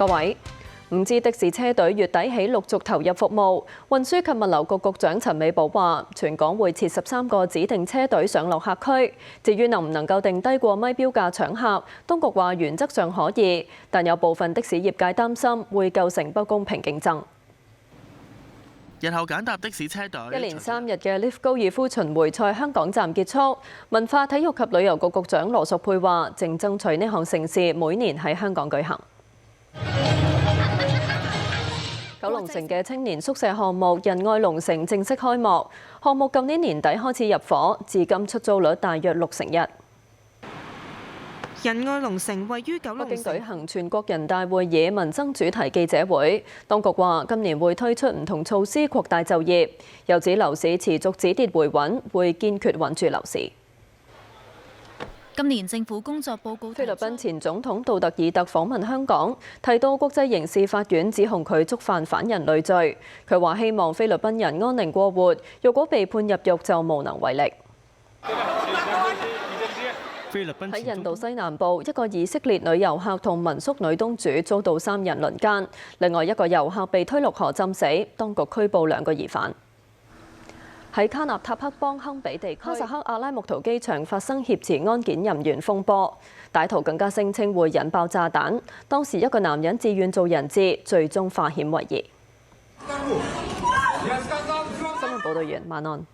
個位。5G 的士車隊月底起陸續投入服務。運輸及物流局局長陳美寶話，全港會設13個指定車隊上落客區。至於能唔能夠定低過咪標價搶客，當局話原則上可以，但有部分的士業界擔心會構成不公平競爭。日後揀搭的士車隊，一連3日嘅 LIV 高爾夫巡迴賽香港站結束。文化體育及旅遊局局長羅淑佩話，正爭取呢項盛事每年喺香港舉行。九龍城嘅青年宿舍項目仁愛龍城正式開幕。項目舊年年底開始入伙，至今出租率大約61%。仁愛龍城位於九龍城。北京舉行全國人大會議民生主題記者會，當局話今年會推出唔同措施擴大就業，又指樓市持續止跌回穩，會堅決穩住樓市。今年政府工作報告，菲律賓前總統杜特爾特訪問香港，提到國際刑事法院指控佢觸犯反人類罪。佢話希望菲律賓人安寧過活，若果被判入獄就無能為力。喺印度西南部，一個以色列女遊客同民宿女東主遭到3人輪姦，另外一個遊客被推落河浸死，當局拘捕2個疑犯。喺卡納塔克邦亨比地區，哈薩克阿拉木圖機場發生挾持安檢人員風波，歹徒更加聲稱會引爆炸彈。當時一個男人自願做人質，最終化險為夷。新聞報導員晚安。